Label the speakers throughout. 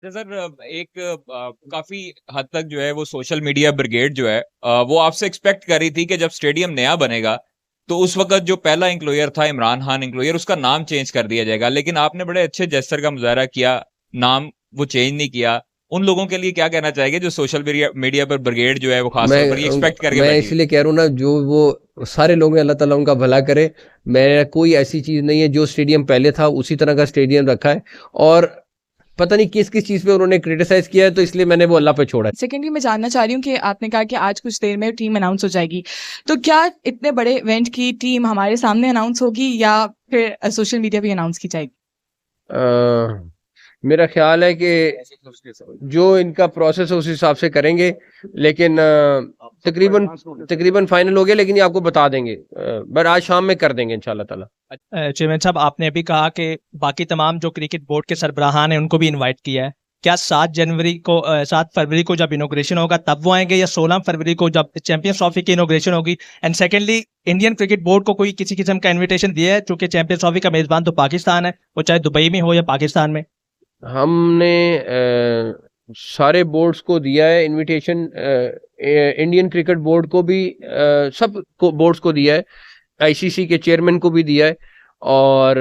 Speaker 1: तो सर काफी हद तक जो है वो सोशल मीडिया ब्रिगेड जो है वो आपसे एक्सपेक्ट कर रही थी कि जब स्टेडियम नया बनेगा तो उस वक्त जो पहला इंक्लोयर था इमरान खान इंक्लोयर उसका नाम चेंज कर दिया जाएगा, लेकिन आपने बड़े अच्छे जेस्चर का मुजाहरा किया, नाम वो चेंज नहीं किया। उन लोगों के लिए क्या कहना चाहेंगे जो सोशल मीडिया मीडिया पर ब्रिगेड जो है वो खास तौर पर ये एक्सपेक्ट करके
Speaker 2: मैं
Speaker 1: बैठी हुई?
Speaker 2: इसलिए कह रहा हूँ ना, जो वो सारे लोग हैं, अल्लाह ताला उनका भला करे। मैं कोई ऐसी चीज नहीं है, जो स्टेडियम पहले था उसी तरह का स्टेडियम रखा है। और पता नहीं किस किस चीज पे उन्होंने क्रिटिसाइज किया है, तो इसलिए मैंने वो अल्लाह पे छोड़ा है।
Speaker 3: सेकेंडली मैं जानना चाह रही हूँ कि आपने कहा कि आज कुछ देर में टीम अनाउंस हो जाएगी, तो क्या इतने बड़े इवेंट की टीम हमारे सामने अनाउंस होगी या फिर सोशल मीडिया पे अनाउंस की जाएगी?
Speaker 2: अ, मेरा ख्याल है कि जो इनका प्रोसेस है उस हिसाब से करेंगे, लेकिन तकरीबन तकरीबन फाइनल हो गया, लेकिन ये आपको बता देंगे, पर आज शाम में कर देंगे इंशाल्लाह ताला।
Speaker 4: चेयरमैन साहब, आपने अभी कहा कि बाकी तमाम जो क्रिकेट बोर्ड के सरबराहान हैं उनको भी इनवाइट किया है। क्या 7 फरवरी को जब इनोग्रेशन होगा तब वो आएंगे, या 16 फरवरी को जब चैंपियंस ट्रॉफी की इनोग्रेशन होगी? And secondly, Indian cricket board को कोई किसी किस्म का इनविटेशन दिया है? चूंकि चैंपियंस ट्रॉफी का मेजबान तो पाकिस्तान है, वो चाहे दुबई में हो या पाकिस्तान में।
Speaker 2: हमने सारे बोर्ड्स को दिया है इनविटेशन, इंडियन क्रिकेट बोर्ड को भी, सब को बोर्ड्स को दिया है, आईसीसी के चेयरमैन को भी दिया है। और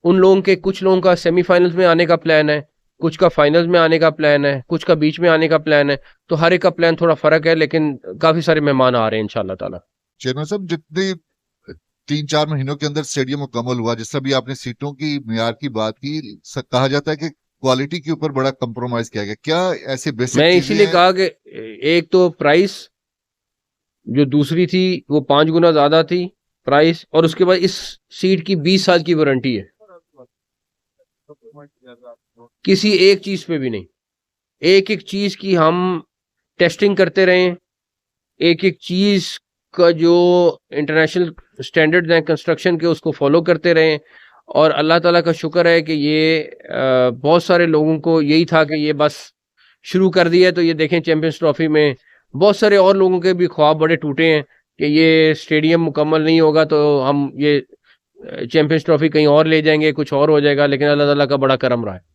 Speaker 2: उन लोगों के, कुछ लोगों का सेमीफाइनल्स में आने का प्लान है, कुछ का फाइनल्स में आने का प्लान है, कुछ का बीच में आने का प्लान है। तो हर एक का प्लान थोड़ा फर्क है, लेकिन काफी सारे मेहमान आ रहे हैं इंशाल्लाह ताला।
Speaker 5: चेयरमैन साहब, जितने 3-4 महीनों के अंदर स्टेडियम मुकम्मल हुआ, जिस भी आपने सीटों की मियार की बात की, कहा जाता है कि क्वालिटी के ऊपर बड़ा कंप्रोमाइज किया गया, क्या ऐसे बेसिक
Speaker 2: मैं
Speaker 5: चीजें
Speaker 2: इसीलिए
Speaker 5: हैं?
Speaker 2: कहा कि एक तो प्राइस जो दूसरी थी वो 5 गुना ज्यादा थी प्राइस, और उसके बाद इस सीट की 20 साल की वारंटी है, किसी एक चीज पे भी नहीं। एक एक चीज की हम टेस्टिंग करते रहे, एक एक चीज का जो इंटरनेशनल स्टैंडर्ड्स हैं कंस्ट्रक्शन के, उसको फॉलो करते रहे। और अल्लाह ताला का शुक्र है कि ये बहुत सारे लोगों को यही था कि ये बस शुरू कर दिया है। तो ये देखें, चैंपियंस ट्रॉफी में बहुत सारे और लोगों के भी ख्वाब बड़े टूटे हैं कि ये स्टेडियम मुकम्मल नहीं होगा तो हम ये चैंपियंस ट्रॉफी कहीं और ले जाएंगे, कुछ और हो जाएगा, लेकिन अल्लाह ताला का बड़ा करम रहा है।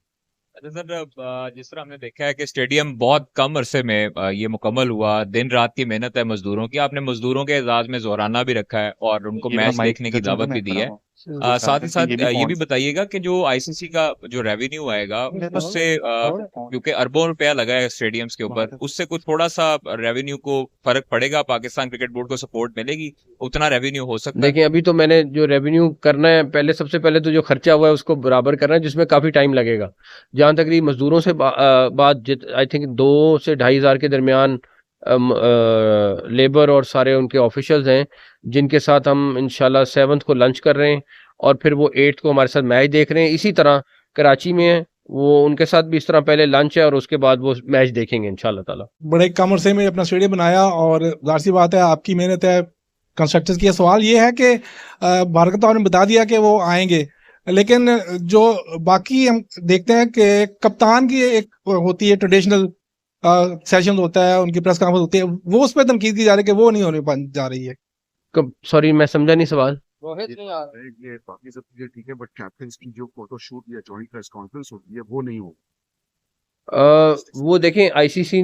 Speaker 1: अच्छा सर, जिस तरह हमने देखा है कि स्टेडियम बहुत कम अरसे में ये मुकम्मल हुआ, दिन रात की मेहनत है मजदूरों की, आपने मजदूरों के एजाज में जोराना भी रखा है और उनको मैच देखने की दावत भी दी है। साथ ही साथ ये भी बताइएगा कि जो आईसीसी का जो रेवेन्यू आएगा उससे, क्योंकि अरबों रुपया लगा है स्टेडियम्स के ऊपर, उससे कुछ थोड़ा सा रेवेन्यू को फर्क पड़ेगा, पाकिस्तान क्रिकेट बोर्ड को सपोर्ट मिलेगी, उतना रेवेन्यू हो सकता है?
Speaker 2: देखिए, अभी तो मैंने जो रेवेन्यू करना है, पहले सबसे पहले तो जो खर्चा हुआ है उसको बराबर करना है, जिसमें काफ़ी टाइम लगेगा। जहाँ तक रही मजदूरों से बात, आई थिंक 2 से 2,500 के दरमियान लेबर और सारे उनके ऑफिशियल्स हैं, जिनके साथ हम इंशाल्लाह 7th को लंच कर रहे हैं, और फिर वो 8th को हमारे साथ मैच देख रहे हैं। इसी तरह कराची में है, वो उनके साथ भी इस तरह पहले लंच है और उसके बाद वो मैच देखेंगे इंशाल्लाह ताला।
Speaker 6: बड़े कम अरसे में अपना स्टेडियम बनाया, और जाहिर सी बात है आपकी मेहनत है, कंस्ट्रक्टर्स की। सवाल ये है कि भारत तो आपने बता दिया कि वो आएंगे, लेकिन जो बाकी हम देखते हैं कि कप्तान की एक होती है ट्रेडिशनल सेशन होता है, उनकी प्रेस कॉन्फ्रेंस होती है, वो उस पर तनकीद की जा रही है कि वो नहीं होने जा रही है।
Speaker 2: सॉरी, मैं समझा नहीं सवाल।
Speaker 7: ये बाकी सब चीजें ठीक है, बट कैप्टन्स की जो फोटो शूट या जॉइंट प्रेस कॉन्फ्रेंस होती है वो नहीं होगी।
Speaker 2: वो देखें, आईसीसी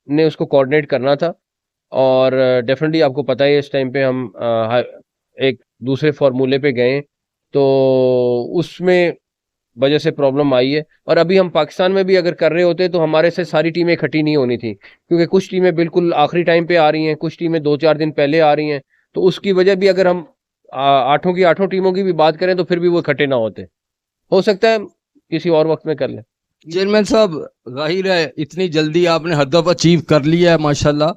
Speaker 2: ने उसको कोऑर्डिनेट करना था, और डेफिनेटली आपको पता है इस टाइम पे हम एक दूसरे फार्मूले पे गए, तो उसमें वजह से प्रॉब्लम आई है। और अभी हम पाकिस्तान में भी अगर कर रहे होते तो हमारे से सारी टीमें इकट्ठी नहीं होनी थी, क्योंकि कुछ टीमें बिल्कुल आखिरी टाइम पे आ रही हैं, कुछ टीमें 2-4 दिन पहले आ रही हैं। तो उसकी वजह भी, अगर हम 8 की 8 टीमों की भी बात करें तो फिर भी वो इकट्ठे ना होते। हो सकता है किसी और वक्त में कर लें।
Speaker 8: चेयरमैन साहब, जाहिर है इतनी जल्दी आपने हदफ अचीव कर लिया है माशाल्लाह।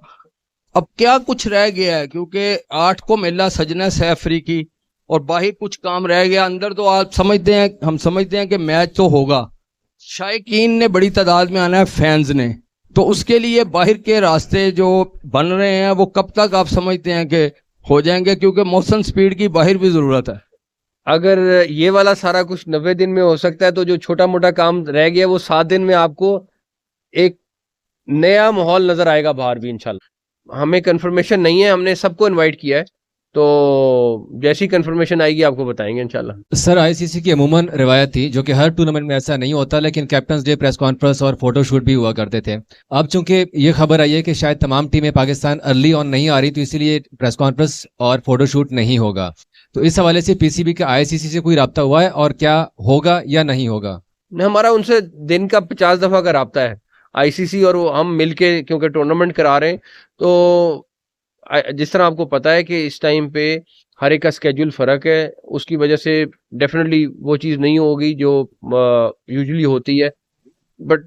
Speaker 8: अब क्या कुछ रह गया है? क्योंकि 8 को मेला सजना सैफरी की, और बाहर कुछ काम रह गया। अंदर तो आप समझते हैं, हम समझते हैं कि मैच तो होगा, शायकीन ने बड़ी तादाद में आना है, फैंस ने, तो उसके लिए बाहर के रास्ते जो बन रहे हैं वो कब तक आप समझते हैं कि हो जाएंगे? क्योंकि मौसम स्पीड की बाहर भी जरूरत है।
Speaker 2: अगर ये वाला सारा कुछ 90 दिन में हो सकता है, तो जो छोटा मोटा काम रह गया वो 7 दिन में आपको एक नया माहौल नजर आएगा बाहर भी इंशाल्लाह। हमें कंफर्मेशन नहीं है, हमने सबको इनवाइट किया है, तो जैसी कंफर्मेशन आएगी आपको बताएंगे इंशाल्लाह।
Speaker 9: सर आईसीसी की अमूमन रिवायत थी, जो कि हर टूर्नामेंट में ऐसा नहीं होता, लेकिन कैप्टन्स डे, प्रेस कॉन्फ्रेंस और फोटोशूट भी हुआ करते थे। अब चूंकि ये खबर आई है कि शायद तमाम टीमें पाकिस्तान अर्ली ऑन नहीं आ रही, तो इसीलिए प्रेस कॉन्फ्रेंस और फोटोशूट नहीं होगा। तो इस हवाले से पीसीबी का आईसीसी से कोई रब्ता हुआ है और क्या होगा या नहीं होगा?
Speaker 2: हमारा उनसे दिन का 50 दफा का रब्ता है आईसीसी और हम मिलके, क्योंकि टूर्नामेंट करा रहे हैं। तो जिस तरह आपको पता है कि इस टाइम पे हर एक का स्केड्यूल फर्क है, उसकी वजह से डेफिनेटली वो चीज़ नहीं होगी जो यूजुअली होती है, बट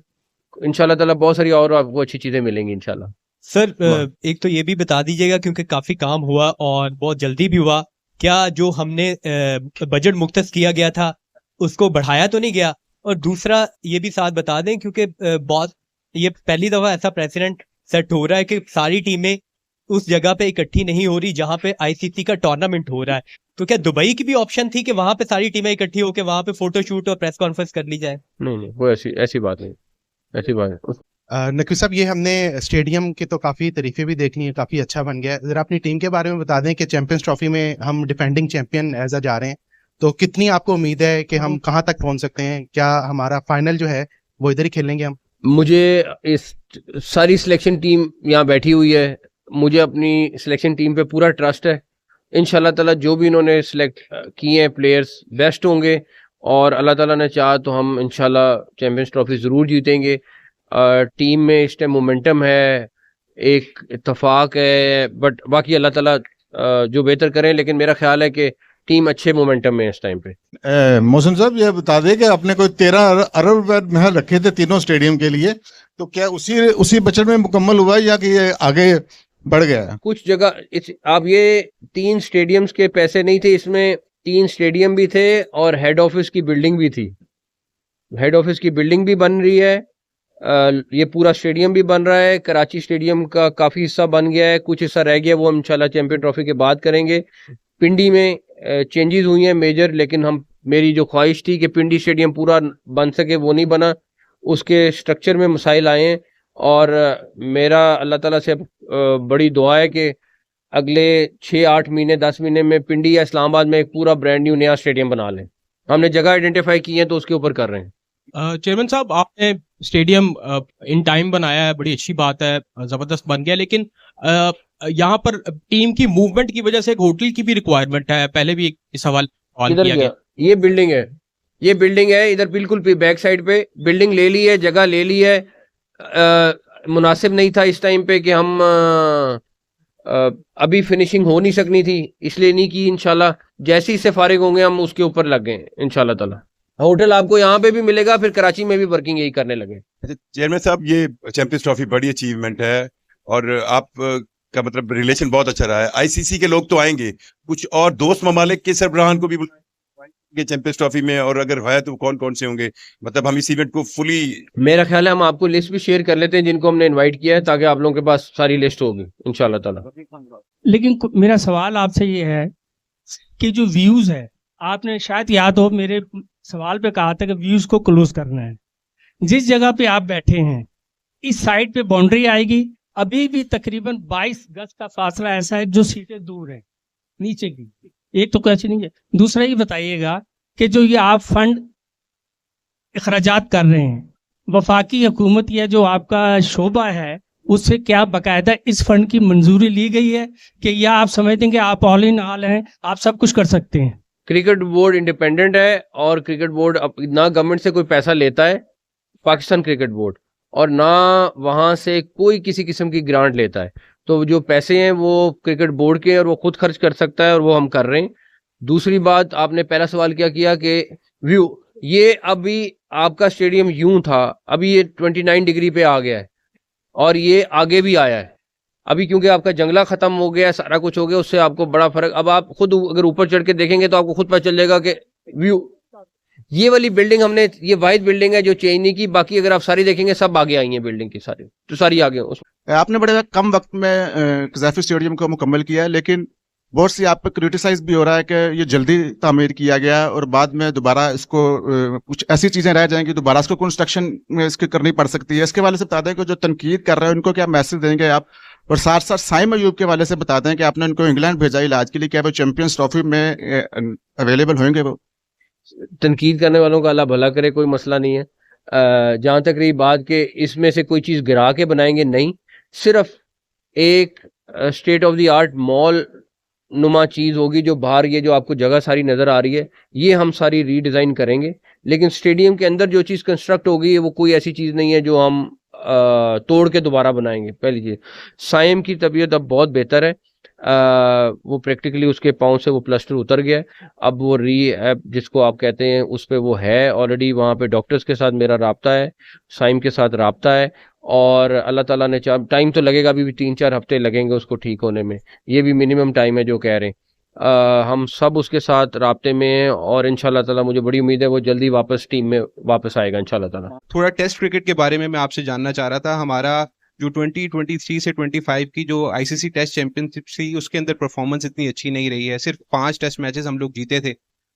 Speaker 2: इंशाल्लाह ताला बहुत सारी और आपको अच्छी चीज़ें मिलेंगी इंशाल्लाह।
Speaker 10: सर एक तो ये भी बता दीजिएगा, क्योंकि काफ़ी काम हुआ और बहुत जल्दी भी हुआ, क्या जो हमने बजट मुख्तस किया गया था उसको बढ़ाया तो नहीं गया? और दूसरा ये भी साथ बता दें, क्योंकि बहुत ये पहली दफ़ा ऐसा प्रेसिडेंट सेट हो रहा है कि सारी टीमें उस जगह पे इकट्ठी नहीं हो रही जहां पे आईसीसी का टूर्नामेंट हो रहा है। तो क्या दुबई की भी ऑप्शन थी कि वहां पे सारी टीमें इकट्ठी होकर वहां पे फोटोशूट और प्रेस कॉन्फ्रेंस कर ली जाए?
Speaker 2: नहीं, वो ऐसी बात नहीं, ऐसी बात नहीं।
Speaker 11: नकवी साहब, ये हमने स्टेडियम के तो काफ़ी तारीफें भी देख ली हैं, काफ़ी अच्छा बन गया है। ज़रा अपनी टीम के बारे में बता दें कि चैंपियंस ट्रॉफी में हम डिफेंडिंग चैंपियन एज अ जा रहे हैं, तो कितनी आपको उम्मीद है कि हम कहाँ तक पहुँच सकते हैं? क्या हमारा फाइनल जो है वो इधर ही खेलेंगे हम?
Speaker 2: मुझे इस सारी सिलेक्शन टीम यहाँ बैठी हुई है, मुझे अपनी सिलेक्शन टीम पे पूरा ट्रस्ट है। इंशाल्लाह ताला जो भी इन्होंने सिलेक्ट किए हैं प्लेयर्स बेस्ट होंगे, और अल्लाह ताला ने चाहा तो हम इंशाल्लाह चैंपियंस ट्रॉफी ज़रूर जीतेंगे। टीम में इस टाइम मोमेंटम है, एक इत्तेफाक है, बट बाकी अल्लाह ताला जो बेहतर करें, लेकिन मेरा ख्याल है कि टीम अच्छे मोमेंटम में इस टाइम पे।
Speaker 12: मोहसिन साहब, ये बता दें कि आपने कोई 13 अरब रुपए महल रखे थे तीनों स्टेडियम के लिए, तो क्या उसी बजट में मुकम्मल हुआ है या कि ये आगे बढ़ गया है?
Speaker 2: कुछ जगह आप ये 3 स्टेडियम्स के पैसे नहीं थे, इसमें 3 स्टेडियम भी थे और हेड ऑफिस की बिल्डिंग भी थी। हेड ऑफिस की बिल्डिंग भी बन रही है, ये पूरा स्टेडियम भी बन रहा है। कराची स्टेडियम का काफ़ी हिस्सा बन गया है, कुछ हिस्सा रह गया, वो हम इंशाल्लाह चैंपियन ट्रॉफी के बाद करेंगे। पिंडी में चेंजेस हुई हैं मेजर, लेकिन मेरी जो ख्वाहिश थी कि पिंडी स्टेडियम पूरा बन सके वो नहीं बना, उसके स्ट्रक्चर में मसाइल आए हैं। और मेरा अल्लाह ताला से बड़ी दुआ है कि अगले 6-8 महीने 10 महीने में पिंडी या इस्लामाबाद में एक पूरा ब्रांड न्यू नया स्टेडियम बना लें। हमने जगह आइडेंटिफाई की है तो उसके ऊपर कर रहे हैं।
Speaker 13: चेयरमैन साहब, आपने स्टेडियम इन टाइम बनाया है, बड़ी अच्छी बात है, जबरदस्त बन गया, लेकिन यहाँ पर टीम की मूवमेंट की वजह से एक होटल की भी रिक्वायरमेंट है। पहले भी इस सवाल किया गया।
Speaker 2: ये बिल्डिंग है इधर बिल्कुल बैक साइड पे बिल्डिंग ले ली है, जगह ले ली है। मुनासिब नहीं था इस टाइम पे कि हम अभी फिनिशिंग हो नहीं सकनी थी, इसलिए नहीं की। इंशाल्लाह जैसे ही से फारिग होंगे हम उसके ऊपर लग गए इंशाल्लाह ताला। होटल आपको यहाँ पे भी मिलेगा, फिर कराची में भी वर्किंग यही करने लगे।
Speaker 14: चेयरमैन साहब, ये चैंपियंस ट्रॉफी बड़ी अचीवमेंट है और आप का मतलब रिलेशन बहुत अच्छा रहा है। आईसीसी के लोग तो आएंगे, कुछ और दोस्त ममालिक के सरबराहान को भी बुलाएंगे चैंपियंस ट्रॉफी में, और अगर है तो कौन कौन से होंगे? मतलब हम इस इवेंट को फुली,
Speaker 2: मेरा ख्याल है हम आपको लिस्ट भी शेयर कर लेते हैं जिनको हमने इनवाइट किया है, ताकि आप लोगों के पास सारी लिस्ट होगी इंशाल्लाह ताला।
Speaker 15: लेकिन मेरा सवाल आपसे ये है कि जो व्यूज है, आपने शायद याद हो मेरे सवाल पे कहा था कि व्यूज को क्लोज करना है। जिस जगह पे आप बैठे हैं इस साइड पे बाउंड्री आएगी, अभी भी तकरीबन 22 गज का फासला ऐसा है जो सीटें दूर है नीचे की, एक तो कैसे नहीं है। दूसरा ये बताइएगा कि जो ये आप फंड अखराजात कर रहे हैं, वफाकी हुकूमत या जो आपका शोबा है उससे क्या बाकायदा इस फंड की मंजूरी ली गई है कि या आप समझते हैं कि आप ऑल इन ऑल हैं, आप सब कुछ कर सकते हैं?
Speaker 2: क्रिकेट बोर्ड इंडिपेंडेंट है और क्रिकेट बोर्ड ना गवर्नमेंट से कोई पैसा लेता है, पाकिस्तान क्रिकेट बोर्ड, और ना वहाँ से कोई किसी किस्म की ग्रांट लेता है। तो जो पैसे हैं वो क्रिकेट बोर्ड के और वो खुद खर्च कर सकता है, और वो हम कर रहे हैं। दूसरी बात, आपने पहला सवाल क्या किया कि व्यू, ये अभी आपका स्टेडियम यूं था, अभी ये 29 डिग्री पे आ गया है और ये आगे भी आया है। अभी क्योंकि आपका जंगला खत्म हो गया, सारा कुछ हो गया, उससे आपको बड़ा फर्क। अब आप खुद अगर ऊपर चढ़ के देखेंगे तो आपको खुद पता चल जाएगा कि व्यू, ये वाली बिल्डिंग हमने, ये वाइट बिल्डिंग है जो चेंज नहीं की, बाकी अगर आप सारी देखेंगे सब आगे आई हैं बिल्डिंग की, सारी आगे।
Speaker 11: आपने बड़े कम वक्त में कज़ाफ़ी स्टेडियम को मुकम्मल किया है, लेकिन
Speaker 12: बहुत सी आप पे क्रिटिसाइज भी हो रहा है कि ये जल्दी तामीर किया गया और बाद में दोबारा इसको कुछ ऐसी चीजें रह जाएंगी, दोबारा इसको कंस्ट्रक्शन में इसकी करनी पड़ सकती है। इसके वाले से बता दें कि जो तनकीद कर रहे हैं उनको क्या मैसेज देंगे आप, और साथ साथ साइम अयूब के वाले से बता दें कि आपने उनको इंग्लैंड भेजा इलाज के लिए, क्या वो चैंपियंस ट्रॉफी में अवेलेबल होंगे? वो
Speaker 2: तनकीद करने वालों का अल्लाह भला करे, कोई मसला नहीं है। जहाँ तक रही बात के इसमें से कोई चीज़ गिरा के बनाएंगे, नहीं, सिर्फ एक state of the art mall नुमा चीज़ होगी जो बाहर ये जो आपको जगह सारी नज़र आ रही है, ये हम सारी रीडिज़ाइन करेंगे। लेकिन स्टेडियम के अंदर जो चीज़ कंस्ट्रक्ट होगी वो कोई ऐसी चीज़ नहीं है जो हम तोड़ के दोबारा बनाएंगे। पहली चीज़, साइम की तबीयत अब बहुत बेहतर है। वो प्रैक्टिकली उसके पाँव से वो प्लास्टर उतर गया है, अब वो रीहैब जिसको आप कहते हैं उस पे वो है ऑलरेडी। वहाँ पे डॉक्टर्स के साथ मेरा राब्ता है, साइम के साथ राब्ता है, और अल्लाह ताला ने चाह, टाइम तो लगेगा, अभी भी 3-4 हफ्ते लगेंगे उसको ठीक होने में, ये भी मिनिमम टाइम है जो कह रहे हैं। हम सब उसके साथ राब्ते में हैं और इंशाल्लाह ताला मुझे बड़ी उम्मीद है वो जल्दी वापस टीम में वापस आएगा इंशाल्लाह ताला।
Speaker 16: थोड़ा टेस्ट क्रिकेट के बारे में मैं आपसे जानना चाह रहा था। हमारा जो 2023 से 25 की जो आईसीसी टेस्ट चैंपियनशिप थी उसके अंदर परफॉर्मेंस इतनी अच्छी नहीं रही है, सिर्फ 5 टेस्ट मैचेस हम लोग जीते थे।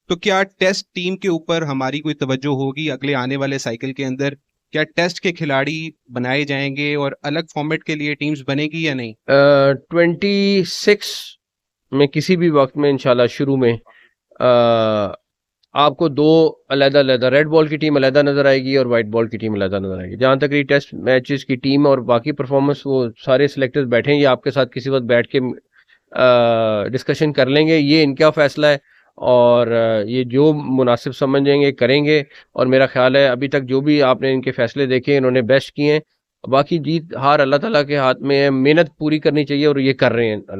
Speaker 16: तो क्या टेस्ट टीम के ऊपर हमारी कोई तवज्जो होगी अगले आने वाले साइकिल के अंदर? क्या टेस्ट के खिलाड़ी बनाए जाएंगे और अलग फॉर्मेट के लिए टीम्स बनेगी या नहीं?
Speaker 2: 26 में किसी भी वक्त में इंशाल्लाह शुरू में आपको 2 अलग-अलग रेड बॉल की टीम अलग नज़र आएगी और वाइट बॉल की टीम अलग नज़र आएगी। जहाँ तक ये टेस्ट मैचेस की टीम और बाकी परफॉर्मेंस, वो सारे सिलेक्टर्स बैठेंगे आपके साथ, किसी वक्त बैठ के डिस्कशन कर लेंगे, ये इनका फैसला है और ये जो मुनासिब समझेंगे करेंगे। और मेरा ख्याल है अभी तक जो भी आपने इनके फैसले देखे इन्होंने बेस्ट किए हैं। बाकी जीत हार अल्लाह ताला के हाथ में है, मेहनत पूरी करनी चाहिए और ये कर रहे हैं अल्लाह